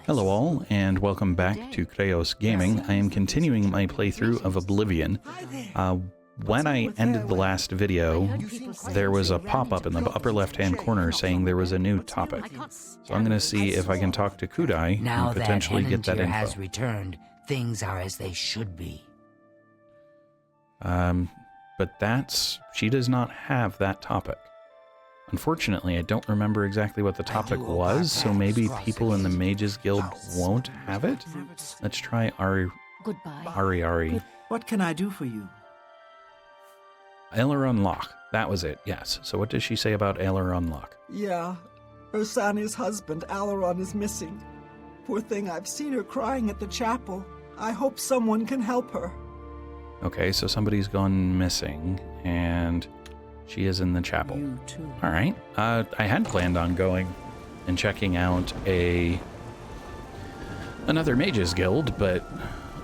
Hello all, and welcome back to Chreos Gaming. I am continuing my playthrough of Oblivion. When I ended the last video, there was a pop-up in the upper left-hand corner saying there was a new topic. So I'm going to see if I can talk to Kudai and potentially get that info. Has returned, things are as they should be. But she does not have that topic. Unfortunately, I don't remember exactly what the topic was, so maybe people in the Mages Guild won't have it? Let's try Ari. What can I do for you? Aleron Lock. That was it, yes. So what does she say about Aleron Lock? Yeah, Ursani's husband, Aleron, is missing. Poor thing, I've seen her crying at the chapel. I hope someone can help her. Okay, so somebody's gone missing, and she is in the chapel. You too. All right. I had planned on going and checking out another Mages Guild, but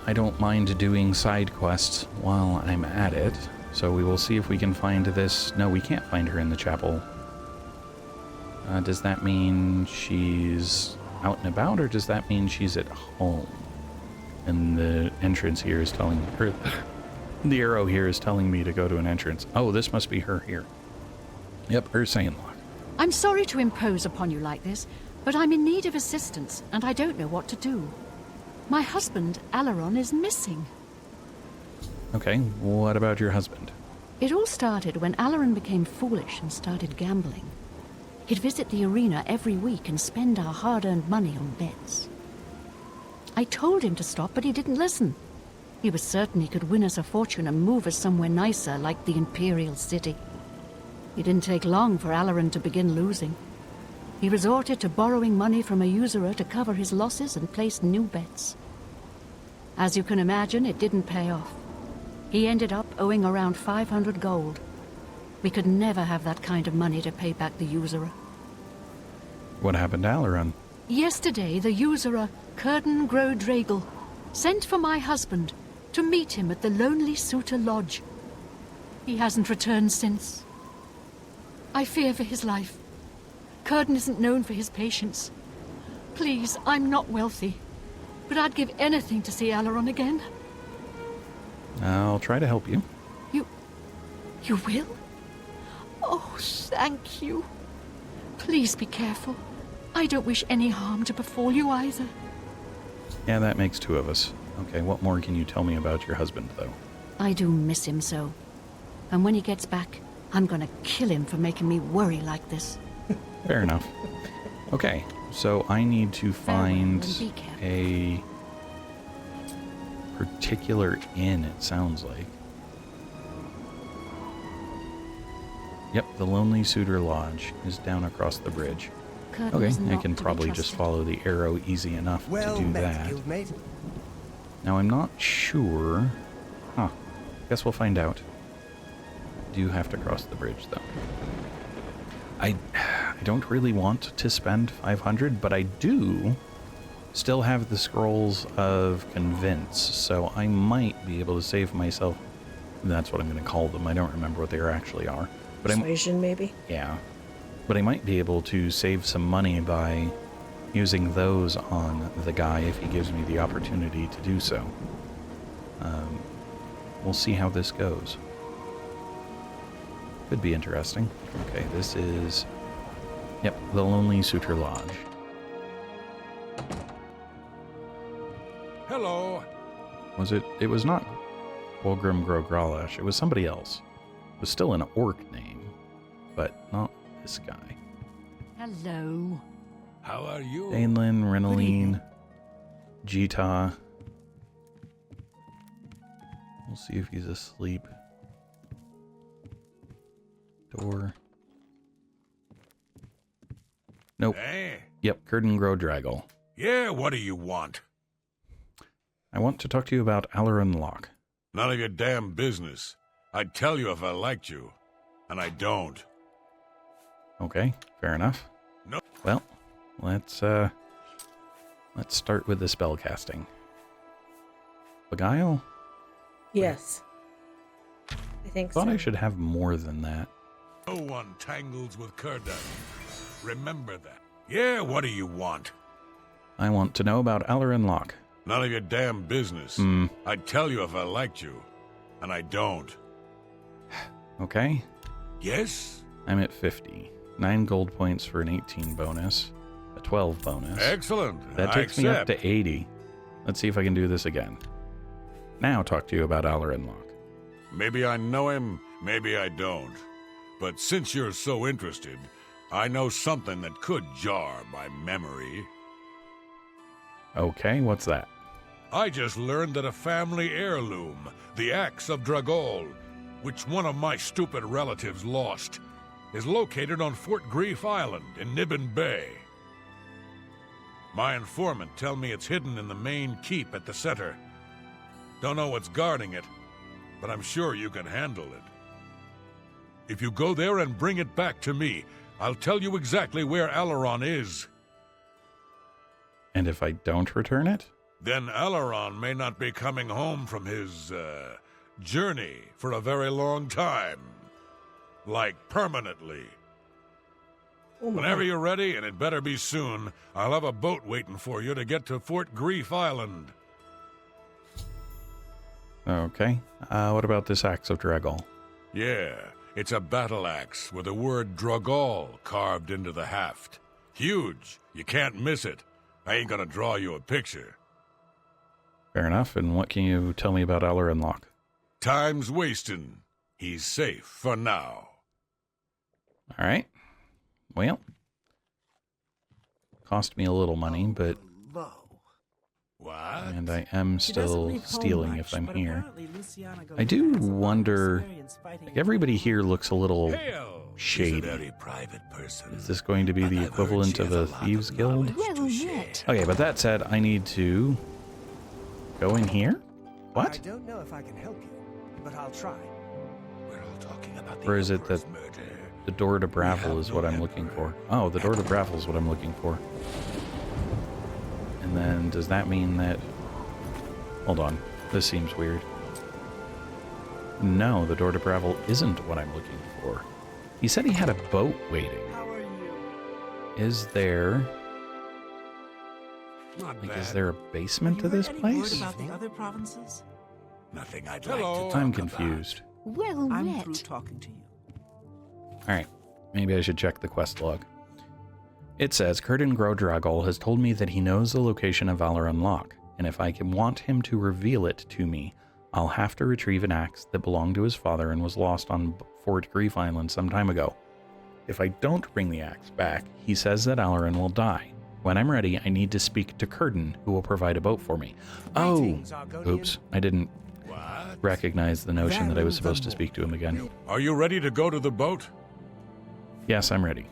I don't mind doing side quests while I'm at it. So we will see if we can find this. No, we can't find her in the chapel. Does that mean she's out and about, or does that mean she's at home? And the entrance here is telling her. The arrow here is telling me to go to an entrance. Oh, this must be her here. Yep, Ursani's Lock. I'm sorry to impose upon you like this, but I'm in need of assistance, and I don't know what to do. My husband, Aleron, is missing. Okay, what about your husband? It all started when Aleron became foolish and started gambling. He'd visit the arena every week and spend our hard-earned money on bets. I told him to stop, but he didn't listen. He was certain he could win us a fortune and move us somewhere nicer, like the Imperial City. It didn't take long for Aleron to begin losing. He resorted to borrowing money from a usurer to cover his losses and place new bets. As you can imagine, it didn't pay off. He ended up owing around 500 gold. We could never have that kind of money to pay back the usurer. What happened to Aleron? Yesterday, the usurer, Kurdan sent for my husband to meet him at the Lonely Suitor Lodge. He hasn't returned since. I fear for his life. Kurdan isn't known for his patience. Please, I'm not wealthy, but I'd give anything to see Aleron again. I'll try to help you. You will? Oh, thank you. Please be careful. I don't wish any harm to befall you either. Yeah, that makes two of us. Okay, what more can you tell me about your husband, though? I do miss him so. And when he gets back, I'm gonna kill him for making me worry like this. Fair enough. Okay, so I need to find a particular inn, it sounds like. Yep, the Lonely Suitor Lodge is down across the bridge. Okay, I can probably just follow the arrow easy enough to do that. Now, I'm not sure. Huh. Guess we'll find out. Do have to cross the bridge, though. I don't really want to spend 500, but I do still have the scrolls of convince, so I might be able to save myself. That's what I'm going to call them. I don't remember what they actually are. But Persuasion, maybe? Yeah. But I might be able to save some money by using those on the guy if he gives me the opportunity to do so. We'll see how this goes. Could be interesting. Okay, this is... Yep, the Lonely Suitor Lodge. Hello. Was it? It was not Wolgrim Grogralash. It was somebody else. It was still an orc name, but not this guy. Hello. How are you? Dainlin, Renoline, Jita. We'll see if he's asleep. Door. Nope. Hey. Yep, Kurdan Dr'og. Yeah, what do you want? I want to talk to you about Aleron Lock. None of your damn business. I'd tell you if I liked you, and I don't. Okay, fair enough. No. Well, let's start with the spell casting. Beguile? Yes. I think Thought so. I should have more than that. No one tangles with Kurdan. Remember that. Yeah, what do you want? I want to know about Aleron Locke. None of your damn business. I'd tell you if I liked you. And I don't. Okay. Yes? I'm at 50. 9 gold points for an 18 bonus. A 12 bonus. Excellent. That I takes me up accept. to 80. Let's see if I can do this again. Now talk to you about Aleron Locke. Maybe I know him, maybe I don't. But since you're so interested, I know something that could jar my memory. Okay, what's that? I just learned that a family heirloom, the axe of Dr'og, which one of my stupid relatives lost, is located on Fort Grief Island in Nibbin Bay. My informant tell me it's hidden in the main keep at the center. Don't know what's guarding it, but I'm sure you can handle it. If you go there and bring it back to me, I'll tell you exactly where Aleron is. And if I don't return it? Then Aleron may not be coming home from his, journey for a very long time. Like, permanently. Oh my. Whenever you're ready, and it better be soon, I'll have a boat waiting for you to get to Fort Grief Island. Okay. What about this axe of Dr'og? Yeah, it's a battle axe with the word Dr'og carved into the haft. Huge. You can't miss it. I ain't gonna draw you a picture. Fair enough. And what can you tell me about Aleron Locke? Time's wasting. He's safe for now. All right. Well, cost me a little money, but What? and I am still stealing if I'm here. I do wonder, like, everybody here looks a little shady. He's a very private person. Is this going to be the equivalent of a thieves guild? Well, yet. Okay, but that said, I need to go in here? I What? don't know if I can help you, but I'll try. We're all talking about the Or is it Emperor's that murder. the door to Bravel is what I'm looking for? Oh, the door to Bravel is what I'm looking for. And then, does that mean that... Hold on. This seems weird. No, the door to Bravel isn't what I'm looking for. He said he had a boat waiting. How are you? Is there... Not Like, bad. is there a basement to this place? About the other provinces? Nothing I'd Hello. like to talk I'm about. confused. Well, I'm yet. through talking to you. Alright, maybe I should check the quest log. It says, Kurdan Dr'og has told me that he knows the location of Aleron Locke, and if I can want him to reveal it to me, I'll have to retrieve an axe that belonged to his father and was lost on Fort Grief Island some time ago. If I don't bring the axe back, he says that Aleron will die. When I'm ready, I need to speak to Kurdan, who will provide a boat for me. Oh! Greetings, Argonian. Oops, I didn't What? recognize the notion that I was supposed to speak to him again. Are you ready to go to the boat? Yes, I'm ready.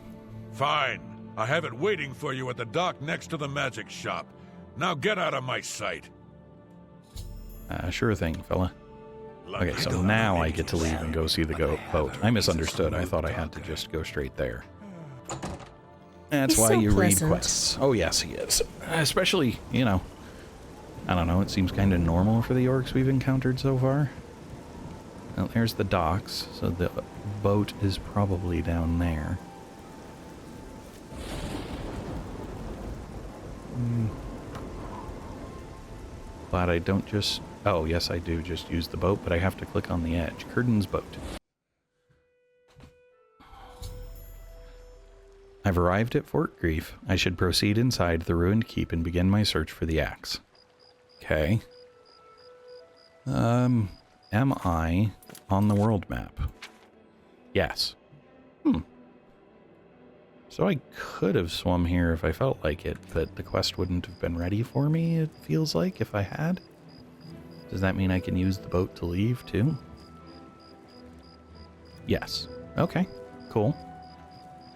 Fine. I have it waiting for you at the dock next to the magic shop. Now get out of my sight. Sure thing, fella. Okay, so now I get to leave and go see the boat. I misunderstood. I thought I had to just go straight there. That's He's why so you pleasant. read quests. Oh, yes, he is. Especially, you know, I don't know, it seems kind of normal for the orcs we've encountered so far. Well, there's the docks, so the boat is probably down there. Glad I don't just... Oh, yes, I do just use the boat, but I have to click on the edge. Kurdan's boat. I've arrived at Fort Grief. I should proceed inside the ruined keep and begin my search for the axe. Okay. Am I on the world map? Yes. So I could have swum here if I felt like it, but the quest wouldn't have been ready for me, it feels like, if I had. Does that mean I can use the boat to leave, too? Yes. Okay. Cool.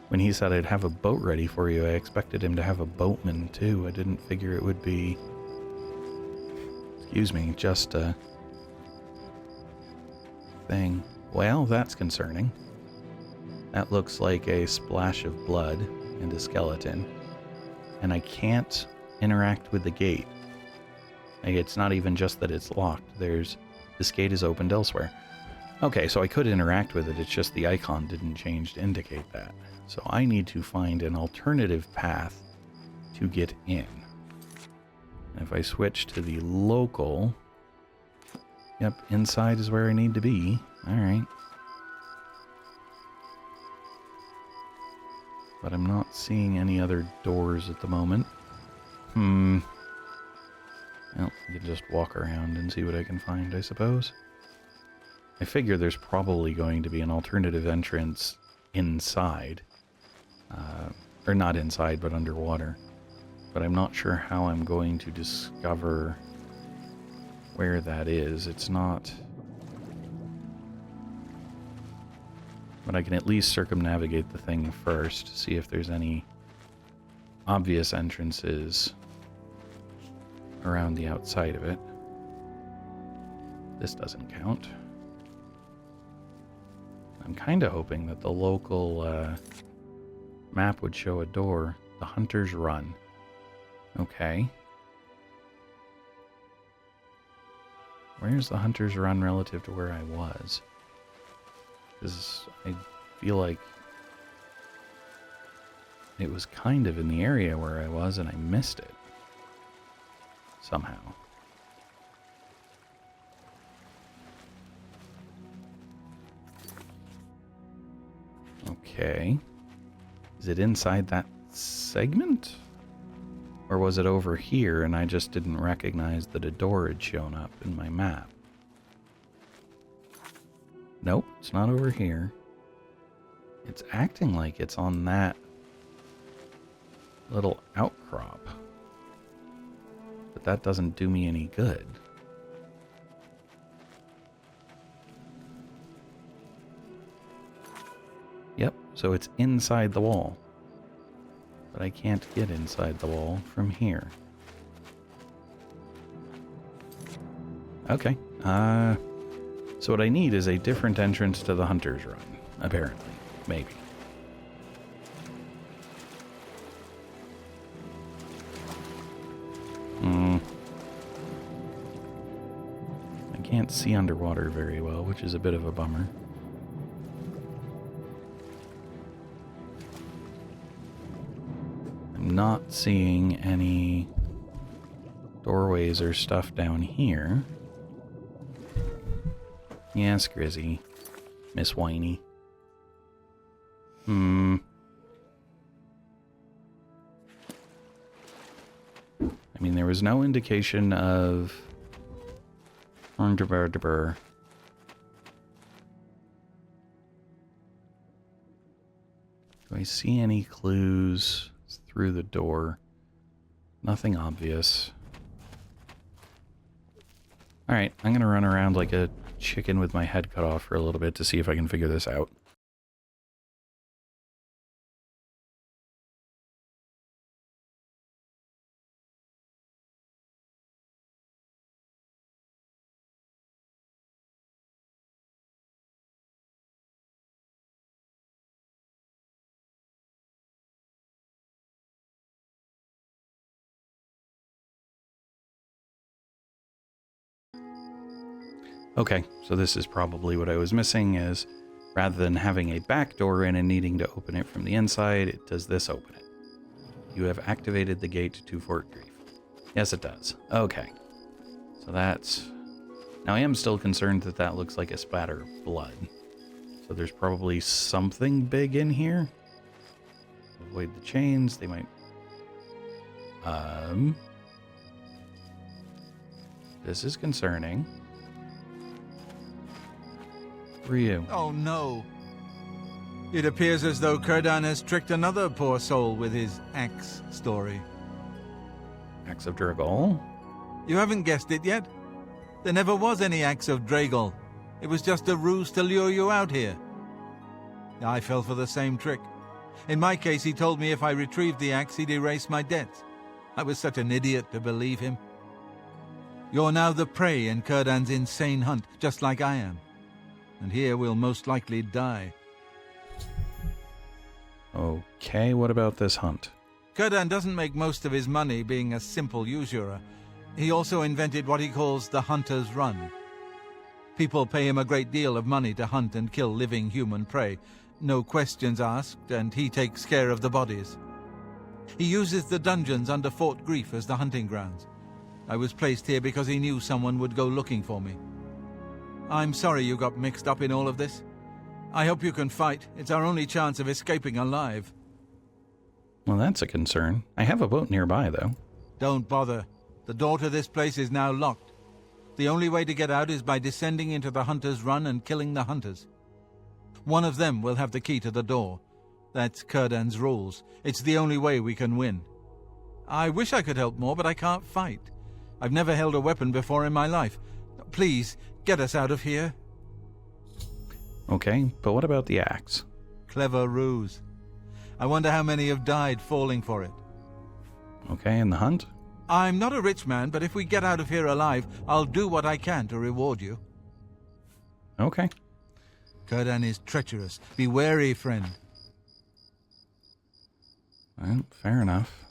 When he said I'd have a boat ready for you, I expected him to have a boatman, too. I didn't figure it would be... Excuse me, just a... thing. Well, that's concerning. That looks like a splash of blood and a skeleton. And I can't interact with the gate. Like, it's not even just that it's locked. This gate is opened elsewhere. Okay, so I could interact with it, it's just the icon didn't change to indicate that. So I need to find an alternative path to get in. if I switch to the local... Yep, inside is where I need to be. Alright. But I'm not seeing any other doors at the moment. Well, you can just walk around and see what I can find, I suppose. I figure there's probably going to be an alternative entrance inside. Or not inside, but underwater. But I'm not sure how I'm going to discover where that is. It's not... But I can at least circumnavigate the thing first, see if there's any obvious entrances around the outside of it. This doesn't count. I'm kind of hoping that the local map would show a door. The Hunter's Run. Okay. Where's the Hunter's Run relative to where I was? Because I feel like it was kind of in the area where I was and I missed it. Somehow. Okay. Is it inside that segment? Or was it over here and I just didn't recognize that a door had shown up in my map? Nope, it's not over here. It's acting like it's on that little outcrop. But that doesn't do me any good. Yep, so it's inside the wall. But I can't get inside the wall from here. Okay. So what I need is a different entrance to the Hunter's Run. Apparently. Maybe. I can't see underwater very well, which is a bit of a bummer. I'm not seeing any doorways or stuff down here. Yes, Grizzy. Miss Whiny. I mean, there was no indication of... Do I see any clues through the door? Nothing obvious. Alright, I'm gonna run around like a chicken with my head cut off for a little bit to see if I can figure this out. Okay, so this is probably what I was missing, is rather than having a back door in and needing to open it from the inside, it does this open it. You have activated the gate to Fort Grief. Yes, it does. Okay. So that's... Now I am still concerned that that looks like a spatter of blood. So there's probably something big in here. Avoid the chains, they might... This is concerning. For you. Oh no. It appears as though Kurdan has tricked another poor soul with his axe story. Axe of Dr'og? You haven't guessed it yet? There never was any axe of Dr'og. It was just a ruse to lure you out here. I fell for the same trick. In my case, he told me if I retrieved the axe, he'd erase my debts. I was such an idiot to believe him. You're now the prey in Kurdan's insane hunt, just like I am. And here we'll most likely die. Okay, what about this hunt? Kurdan doesn't make most of his money being a simple usurer. He also invented what he calls the Hunter's Run. People pay him a great deal of money to hunt and kill living human prey. No questions asked, and he takes care of the bodies. He uses the dungeons under Fort Grief as the hunting grounds. I was placed here because he knew someone would go looking for me. I'm sorry you got mixed up in all of this. I hope you can fight. It's our only chance of escaping alive. Well, that's a concern. I have a boat nearby, though. Don't bother. The door to this place is now locked. The only way to get out is by descending into the Hunter's Run and killing the Hunters. One of them will have the key to the door. That's Kurdan's rules. It's the only way we can win. I wish I could help more, but I can't fight. I've never held a weapon before in my life. Please, get us out of here. Okay, but what about the axe? Clever ruse. I wonder how many have died falling for it. Okay, and the hunt? I'm not a rich man, but if we get out of here alive, I'll do what I can to reward you. Okay. Kurdan is treacherous. Be wary, friend. Well, fair enough.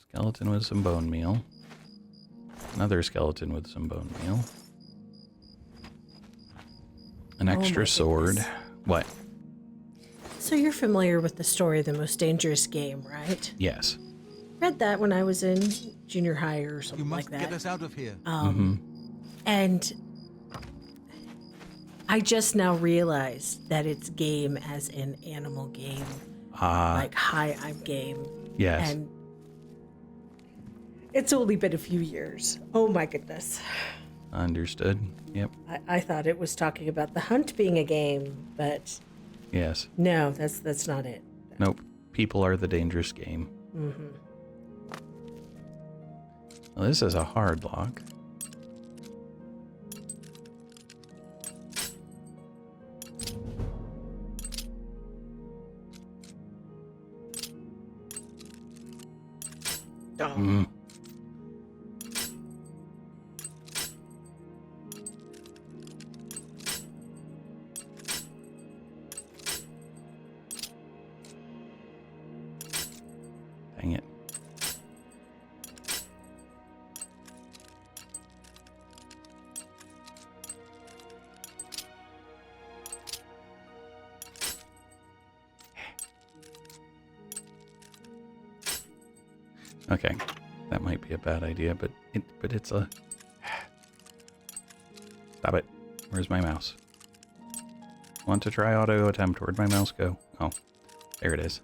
Skeleton with some bone meal. Another skeleton with some bone meal. An extra sword. What? So you're familiar with the story of The Most Dangerous Game, right? Yes. Read that when I was in junior high or something like that. You must get us out of here. And I just now realized that it's game as in animal game. Like, hi, I'm game. Yes. And it's only been a few years. Oh my goodness. Understood. Yep. I thought it was talking about the hunt being a game, but Yes. no, that's not it. Nope. People are the dangerous game. Mm-hmm. Well, this is a hard lock. Oh. Dang it. Okay, that might be a bad idea, but it's a... Stop it. Where's my mouse? Want to try auto attempt? Where'd my mouse go? Oh, there it is.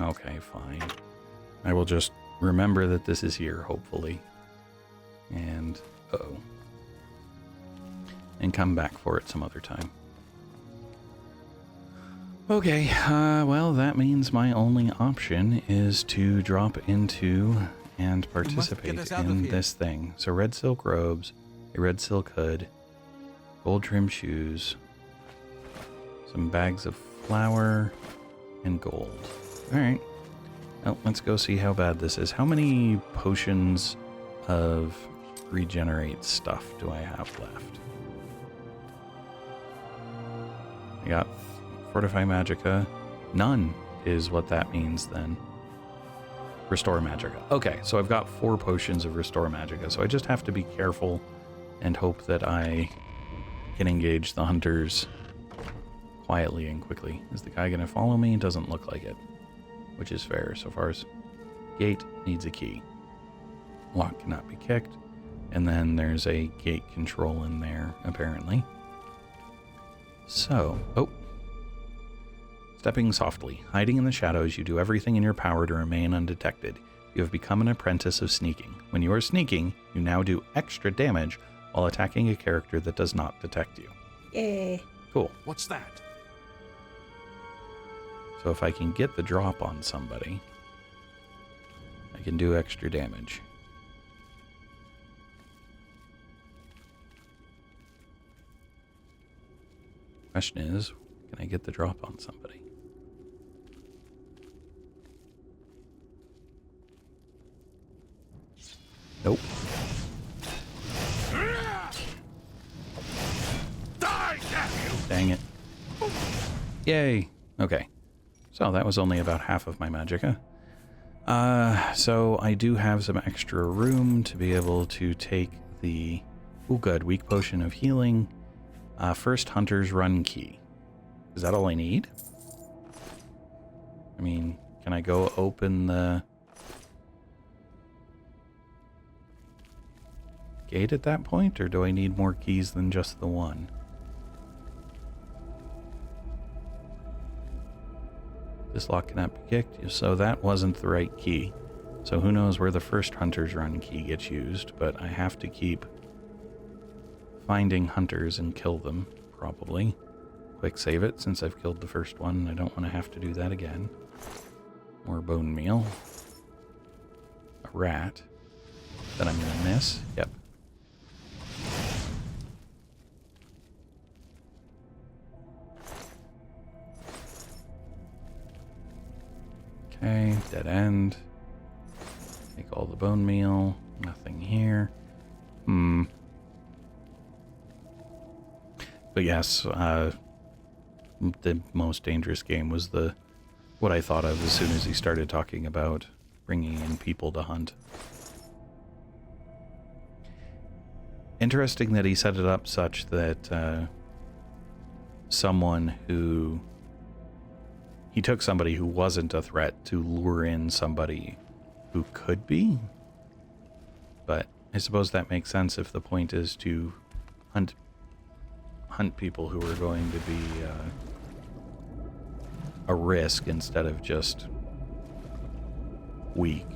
Okay, fine. I will just remember that this is here, hopefully. And, uh-oh. And come back for it some other time. Okay, well, that means my only option is to drop into and participate in this thing. So red silk robes, a red silk hood, gold trim shoes, some bags of flour, and gold. Alright, well, let's go see how bad this is. How many potions of regenerate stuff do I have left? I got Fortify Magicka. None is what that means then. Restore Magicka. Okay, so I've got 4 potions of Restore Magicka, so I just have to be careful and hope that I can engage the hunters quietly and quickly. Is the guy going to follow me? Doesn't look like it, which is fair so far as gate needs a key. Lock cannot be kicked. And then there's a gate control in there, apparently. So, oh. Stepping softly, hiding in the shadows, you do everything in your power to remain undetected. You have become an apprentice of sneaking. When you are sneaking, you now do extra damage while attacking a character that does not detect you. Yay. Cool. What's that? So if I can get the drop on somebody, I can do extra damage. Question is, can I get the drop on somebody? Nope. Dang it. Yay. Okay. So that was only about half of my magicka. So I do have some extra room to be able to take the... Ooh, good. Weak potion of healing. First Hunter's Run key. Is that all I need? I mean, can I go open the gate at that point, or do I need more keys than just the one? This lock cannot be kicked, so that wasn't the right key. So who knows where the first Hunter's Run key gets used, but I have to keep finding hunters and kill them, probably. Quick save it, since I've killed the first one. I don't want to have to do that again. More bone meal. A rat that I'm going to miss. Yep. Okay, dead end. Take all the bone meal. Nothing here. But yes, the most dangerous game was what I thought of as soon as he started talking about bringing in people to hunt. Interesting that he set it up such that he took somebody who wasn't a threat to lure in somebody who could be. But I suppose that makes sense if the point is to hunt people who are going to be a risk instead of just weak.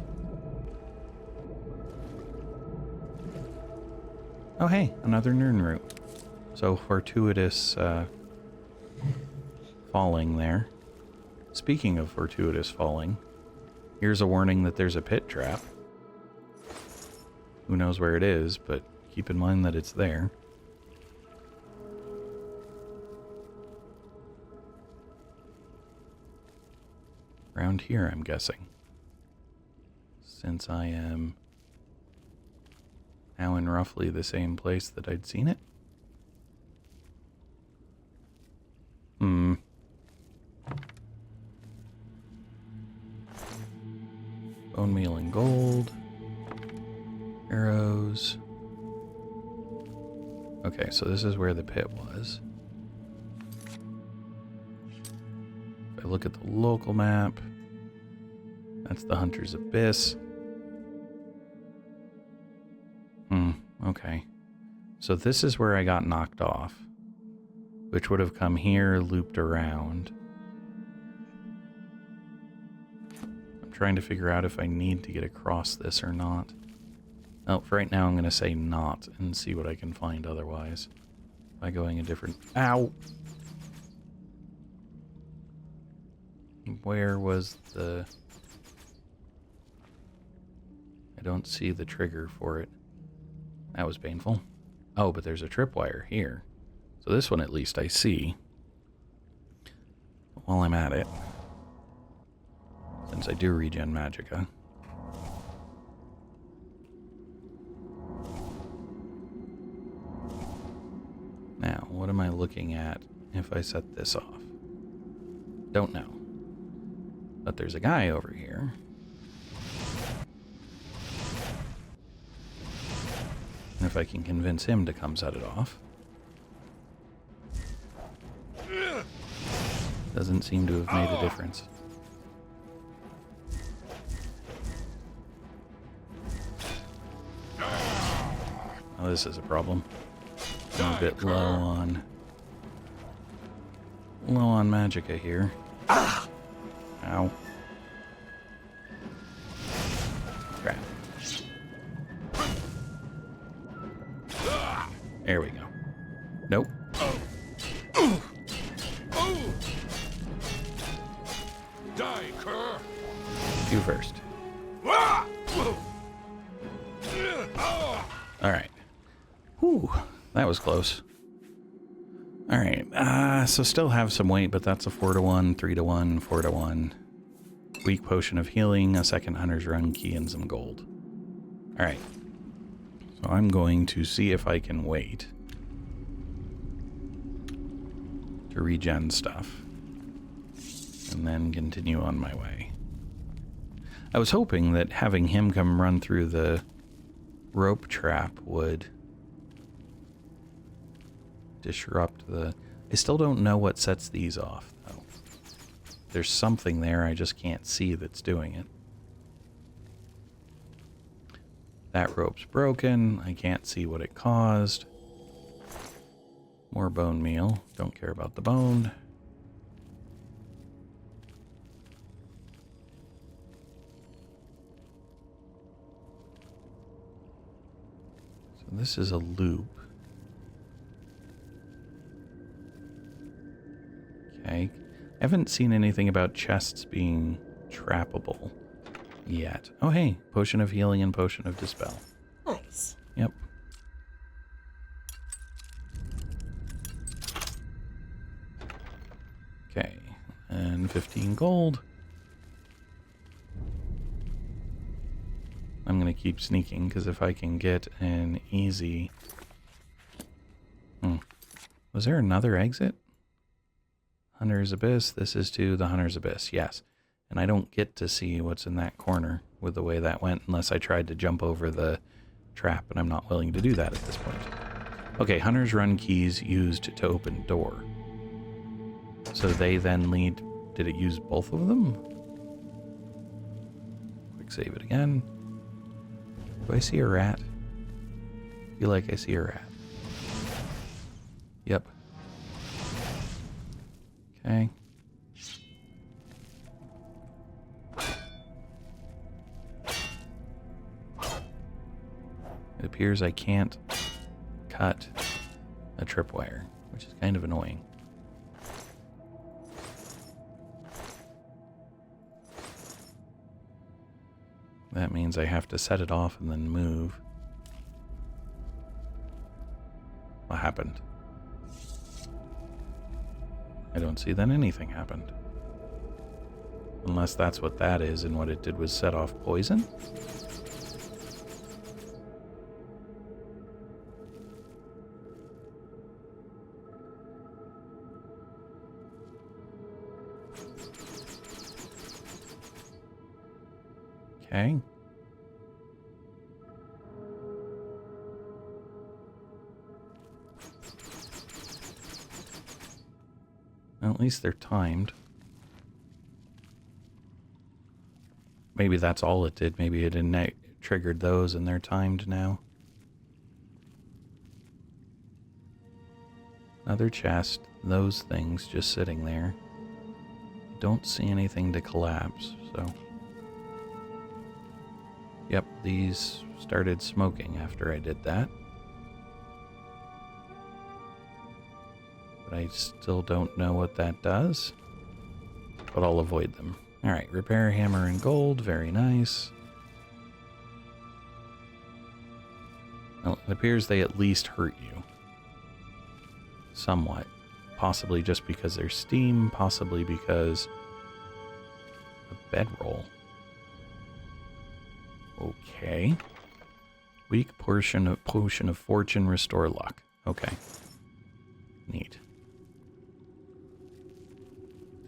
Oh hey, another Nirn route. So fortuitous falling there. Speaking of fortuitous falling, here's a warning that there's a pit trap. Who knows where it is, but keep in mind that it's there. Around here, I'm guessing. Since I am now in roughly the same place that I'd seen it. Bone meal and gold. Arrows. Okay, so this is where the pit was. If I look at the local map, that's the Hunter's Abyss. Okay. So this is where I got knocked off, which would have come here, looped around. I'm trying to figure out if I need to get across this or not. Oh, for right now I'm going to say not and see what I can find otherwise. By going a different... Ow! Where was the... I don't see the trigger for it. That was painful. Oh, but there's a tripwire here. So this one at least I see. While I'm at it. Since I do regen magicka. Now, what am I looking at if I set this off? Don't know. But there's a guy over here. And if I can convince him to come set it off. Doesn't seem to have made a difference. Oh, this is a problem. I'm a bit low on magicka here. Ow. Crap. There we go. Nope. Die, cur! You first. Alright. Whew. That was close. Alright. So still have some weight, but that's a 4-to-1, 3-to-1, 4-to-1. Weak potion of healing, a second Hunter's Run key, and some gold. Alright. So I'm going to see if I can wait to regen stuff and then continue on my way. I was hoping that having him come run through the rope trap would disrupt the... I still don't know what sets these off, though. There's something there I just can't see that's doing it. That rope's broken. I can't see what it caused. More bone meal. Don't care about the bone. So this is a loop. Okay. I haven't seen anything about chests being trappable yet. Oh, hey. Potion of healing and potion of dispel. Nice. Yep. Okay. And 15 gold. I'm going to keep sneaking, because if I can get an easy... Was there another exit? Hunter's Abyss. This is to the Hunter's Abyss. Yes. And I don't get to see what's in that corner with the way that went unless I tried to jump over the trap, and I'm not willing to do that at this point. Okay, Hunter's Run keys used to open door. So they then lead... Did it use both of them? Quick save it again. Do I see a rat? I feel like I see a rat. Yep. Okay. It appears I can't cut a tripwire, which is kind of annoying. That means I have to set it off and then move. What happened? I don't see that anything happened. Unless that's what that is, and what it did was set off poison? Okay. Well, at least they're timed. Maybe that's all it did. Maybe it triggered those and they're timed now. Another chest. Those things just sitting there. Don't see anything to collapse, so... Yep, these started smoking after I did that. But I still don't know what that does. But I'll avoid them. Alright, repair hammer and gold, very nice. Well, it appears they at least hurt you. Somewhat. Possibly just because there's steam, possibly because of bedroll. Okay. Weak portion of potion of fortune, restore luck. Okay. Neat.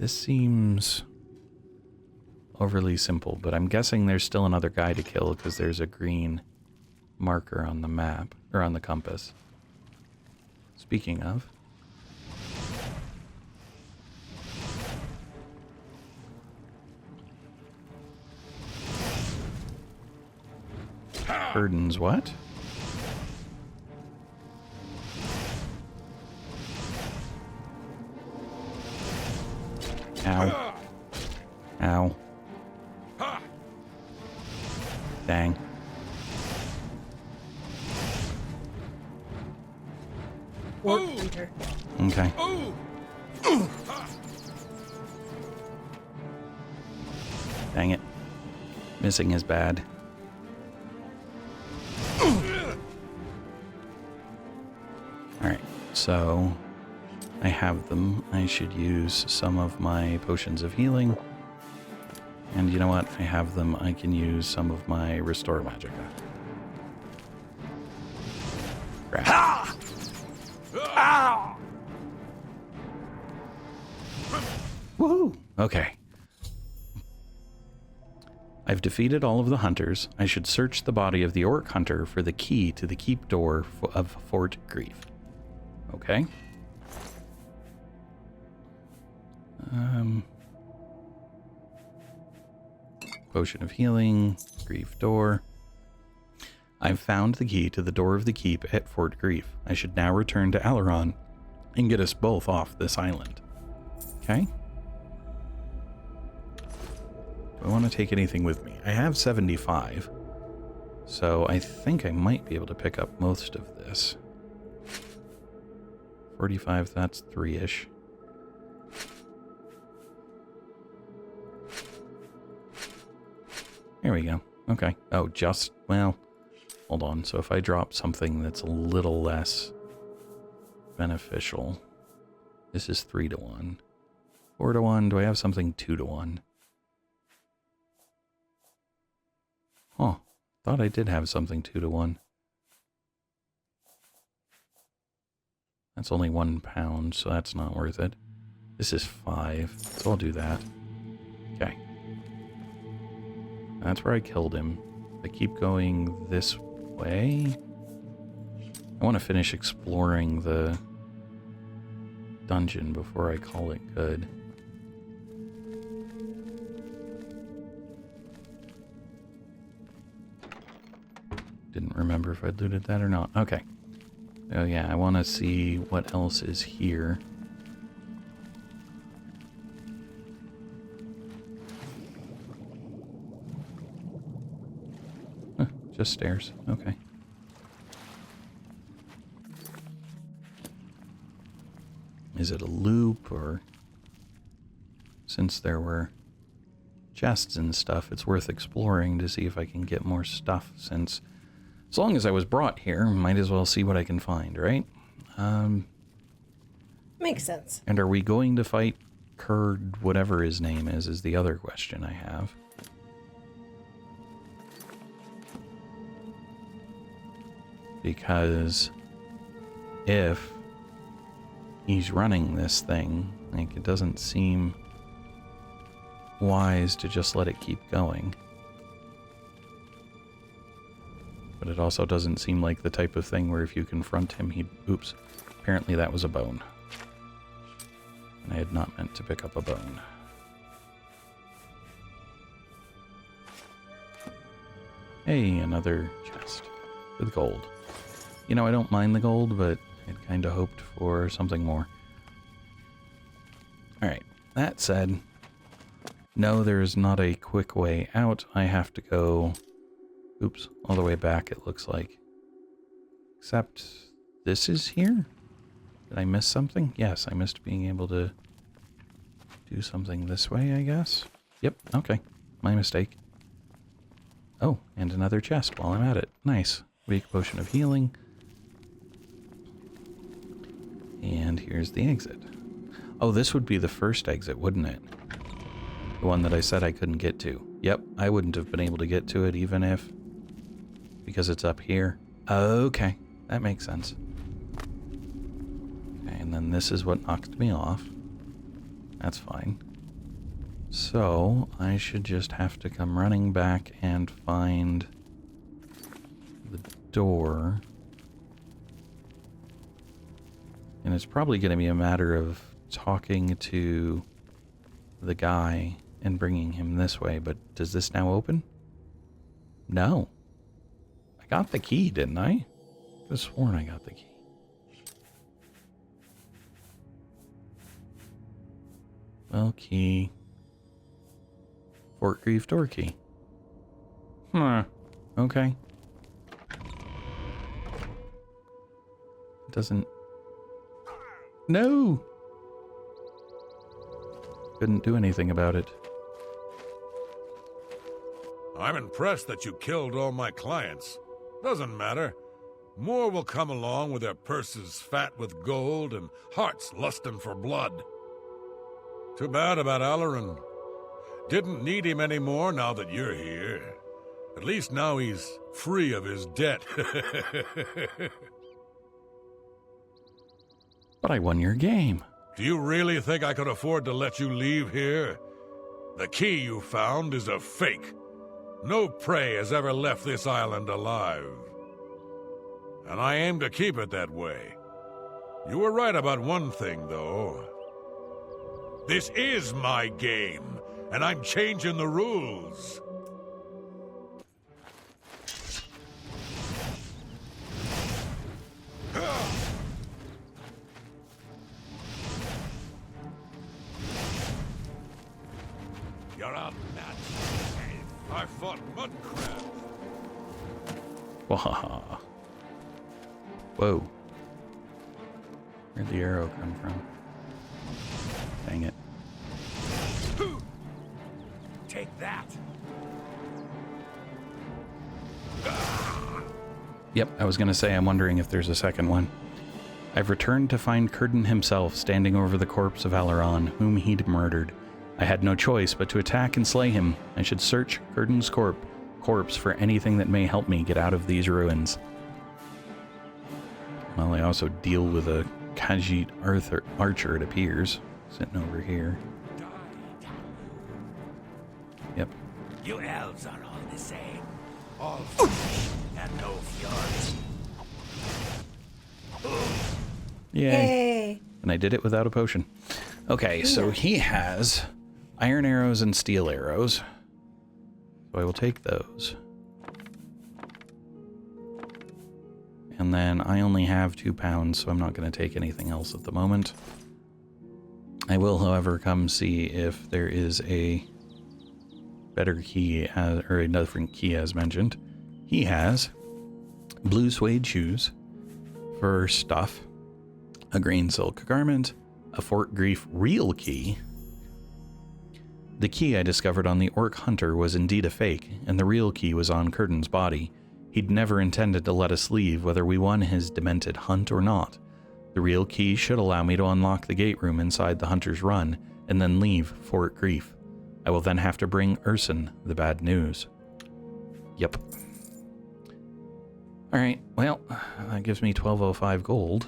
This seems overly simple, but I'm guessing there's still another guy to kill because there's a green marker on the map, or on the compass. Speaking of... Kurdan's what? Ow. Ow. Dang. Okay. Dang it. Missing is bad. Alright, so I have them. I should use some of my potions of healing. And you know what? I have them. I can use some of my restore magicka. Crap. Ah! Ah! Woohoo! Okay. I've defeated all of the hunters. I should search the body of the orc hunter for the key to the keep door of Fort Grief. Okay. Potion of healing, Grief door. I've found the key to the door of the keep at Fort Grief. I should now return to Aleron and get us both off this island. Okay. Do I want to take anything with me? I have 75. So I think I might be able to pick up most of this. 45, that's 3-ish. There we go. Okay. Oh, well, hold on. So if I drop something that's a little less beneficial, this is 3 to 1. 4 to 1. Do I have something 2 to 1? Huh. Thought I did have something 2 to 1. That's only 1 pound, so that's not worth it. This is 5, so I'll do that. Okay. That's where I killed him. I keep going this way. I want to finish exploring the dungeon before I call it good. Didn't remember if I looted that or not. Okay. Oh yeah, I want to see what else is here. Huh, just stairs. Okay. Is it a loop, or since there were chests and stuff, it's worth exploring to see if I can get more stuff, since as long as I was brought here, might as well see what I can find, right? Makes sense. And are we going to fight Kurd, whatever his name is the other question I have. Because if he's running this thing, like, it doesn't seem wise to just let it keep going. But it also doesn't seem like the type of thing where if you confront him, he'd... Oops. Apparently that was a bone. And I had not meant to pick up a bone. Hey, another chest with gold. You know, I don't mind the gold, but I'd kind of hoped for something more. Alright, that said, no, there's not a quick way out. I have to go... Oops, all the way back, it looks like. Except, this is here? Did I miss something? Yes, I missed being able to do something this way, I guess. Yep, okay. My mistake. Oh, and another chest while I'm at it. Nice. Weak potion of healing. And here's the exit. Oh, this would be the first exit, wouldn't it? The one that I said I couldn't get to. Yep, I wouldn't have been able to get to it even if... Because it's up here. Okay, that makes sense. Okay, and then this is what knocked me off. That's fine. So, I should just have to come running back and find the door. And it's probably going to be a matter of talking to the guy and bringing him this way, but does this now open? No. I got the key, didn't I? I could have sworn I got the key. Well, key. Fort Grief door key. Okay. It doesn't... No! Couldn't do anything about it. I'm impressed that you killed all my clients. Doesn't matter. More will come along with their purses fat with gold and hearts lusting for blood. Too bad about Aleron. Didn't need him anymore now that you're here. At least now he's free of his debt. But I won your game. Do you really think I could afford to let you leave here? The key you found is a fake. No prey has ever left this island alive. And I aim to keep it that way. You were right about one thing, though. This is my game, and I'm changing the rules. You're a match. I fought mud crabs. Wah. Whoa. Where'd the arrow come from? Dang it. Take that. Yep, I was going to say I'm wondering if there's a second one. I've returned to find Kurdan himself standing over the corpse of Aleron, whom he'd murdered. I had no choice but to attack and slay him. I should search Kurdan's corpse for anything that may help me get out of these ruins. Well, I also deal with a Khajiit archer, it appears, sitting over here. Yep. You elves are all the same. All flesh and no fury. Yay. And I did it without a potion. Okay, so he has iron arrows and steel arrows. So I will take those. And then I only have 2 pounds, so I'm not going to take anything else at the moment. I will, however, come see if there is a better key, or a different key as mentioned. He has blue suede shoes for stuff, a green silk garment, a Fort Grief real key. The key I discovered on the Orc Hunter was indeed a fake, and the real key was on Kurdan's body. He'd never intended to let us leave, whether we won his demented hunt or not. The real key should allow me to unlock the gate room inside the Hunter's Run, and then leave Fort Grief. I will then have to bring Urson the bad news. Yep. Alright, well, that gives me 1205 gold.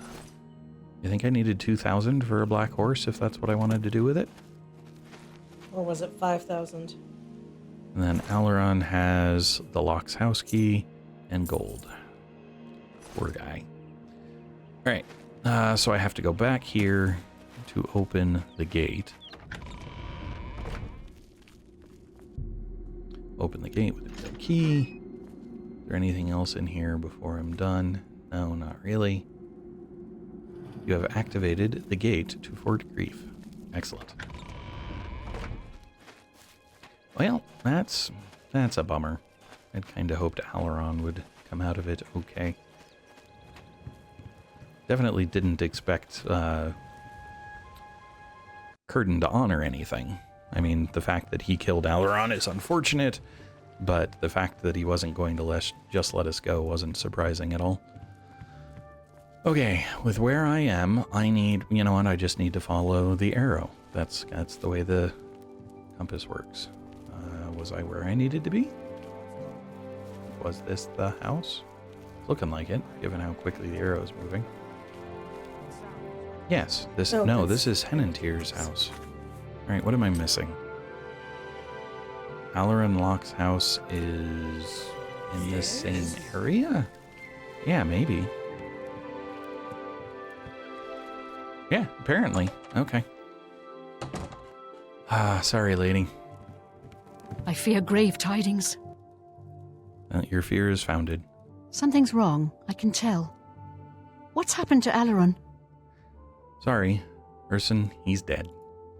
You think I needed 2,000 for a black horse, if that's what I wanted to do with it? Or was it 5,000? And then Aleron has the Lock's house key and gold. Poor guy. Alright, so I have to go back here to open the gate. Open the gate with the key. Is there anything else in here before I'm done? No, not really. You have activated the gate to Fort Grief. Excellent. Well, that's a bummer. I'd kind of hoped Aleron would come out of it okay. Definitely didn't expect Kurdan to honor anything. I mean, the fact that he killed Aleron is unfortunate, but the fact that he wasn't going to just let us go wasn't surprising at all. Okay, with where I am, I need, you know what, I just need to follow the arrow. That's the way the compass works. Was I where I needed to be? Was this the house? Looking like it, given how quickly the arrow is moving. Yes, this is Henantir's house. Alright, what am I missing? Aleron Locke's house is in the same area? Yeah, maybe. Yeah, apparently. Okay. Sorry, lady. I fear grave tidings. Your fear is founded. Something's wrong, I can tell. What's happened to Aleron? Sorry, Urson, he's dead.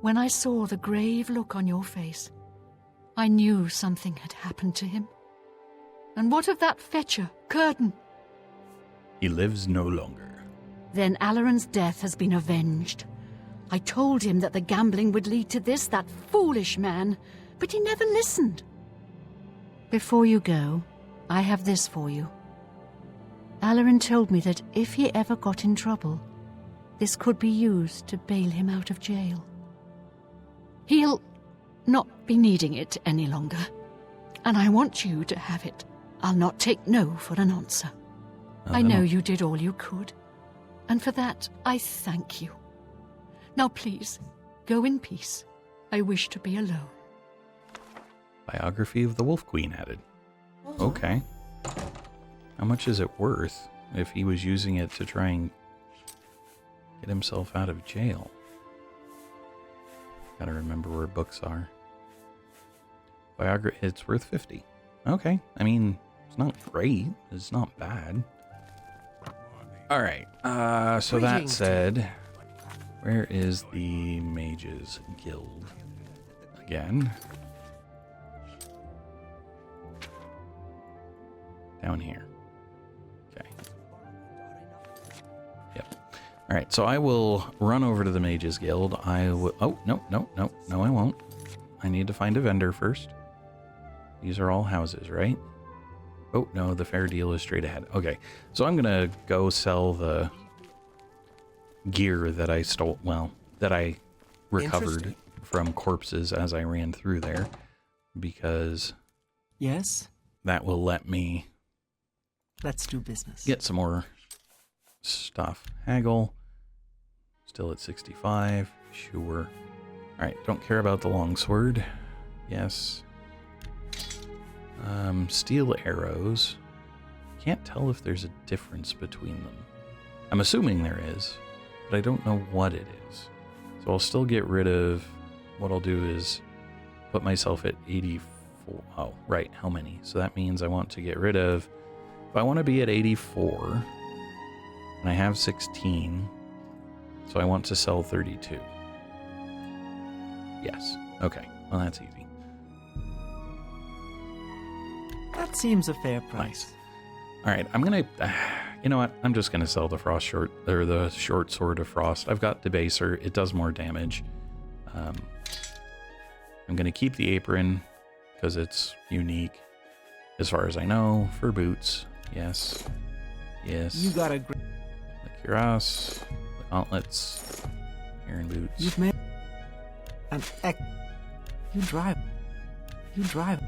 When I saw the grave look on your face, I knew something had happened to him. And what of that fetcher, Kurdan? He lives no longer. Then Aleron's death has been avenged. I told him that the gambling would lead to this, that foolish man, but he never listened. Before you go, I have this for you. Aleron told me that if he ever got in trouble, this could be used to bail him out of jail. He'll not be needing it any longer, and I want you to have it. I'll not take no for an answer. I know you did all you could, and for that I thank you. Now please, go in peace. I wish to be alone. Biography of the Wolf Queen added. Okay. How much is it worth if he was using it to try and get himself out of jail? Gotta remember where books are. Biography, it's worth 50. Okay, I mean, it's not great. It's not bad. Alright, so that said, where is the Mages Guild? Again. Down here. Okay. Yep. Alright, so I will run over to the Mages Guild. I will... Oh, no, I won't. I need to find a vendor first. These are all houses, right? Oh, no, the fair deal is straight ahead. Okay, so I'm gonna go sell the gear that I stole, well, that I recovered from corpses as I ran through there, because Yes? that will let me Let's do business. get some more stuff. Haggle, still at 65, sure. Alright, don't care about the longsword. Yes. Steel arrows. Can't tell if there's a difference between them. I'm assuming there is, but I don't know what it is. So I'll still get rid of... What I'll do is put myself at 84. Oh, right, how many? So that means I want to get rid of... If I want to be at 84, and I have 16, so I want to sell 32. Yes. Okay, well that's easy. That seems a fair price. Nice. All right, I'm gonna, you know what? I'm just gonna sell the frost short, or the short sword of frost. I've got debaser; it does more damage. I'm gonna keep the apron because it's unique, as far as I know. For boots, yes, yes. You got a great... The cuirass, the gauntlets, iron boots. You've made an ec... You drive. You drive.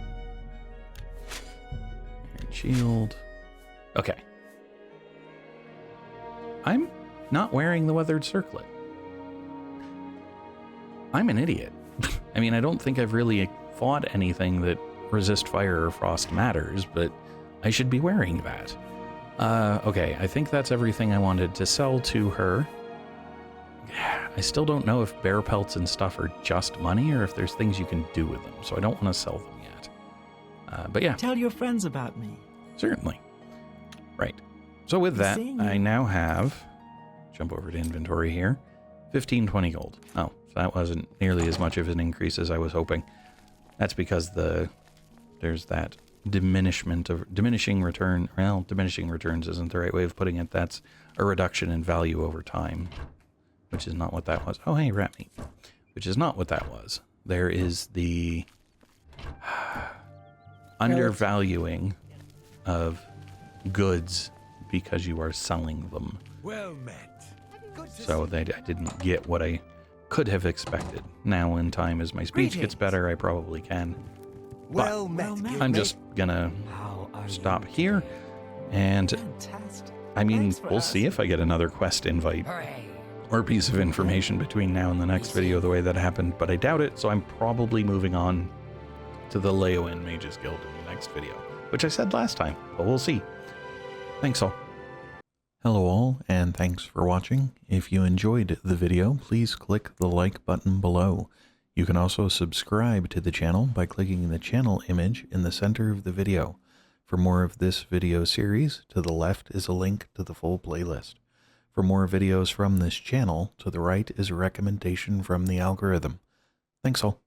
Iron shield. Okay. I'm not wearing the weathered circlet. I'm an idiot. I mean, I don't think I've really fought anything that resist fire or frost matters, but I should be wearing that. Okay, I think that's everything I wanted to sell to her. I still don't know if bear pelts and stuff are just money or if there's things you can do with them, so I don't want to sell them yet. But yeah. Tell your friends about me. Certainly. Right. So with that, I now have, jump over to inventory here, 1520 gold. Oh, so that wasn't nearly as much of an increase as I was hoping. That's because there's that diminishing return. Well, diminishing returns isn't the right way of putting it. That's a reduction in value over time, which is not what that was. Oh, hey, rat meat. Which is not what that was. There is the undervaluing of goods because you are selling them. Well met. So that I didn't get what I could have expected. Now, in time, as my speech gets better, I probably can. Well But met. I'm just gonna stop here, and Fantastic. I mean, Thanks for we'll see if I get another quest invite or piece of information between now and the next video the way that happened, but I doubt it, so I'm probably moving on to the Leonin Mages Guild in the next video, which I said last time, but we'll see. Thanks all. Hello all, and thanks for watching. If you enjoyed the video, please click the like button below. You can also subscribe to the channel by clicking the channel image in the center of the video. For more of this video series, to the left is a link to the full playlist. For more videos from this channel, to the right is a recommendation from the algorithm. Thanks all.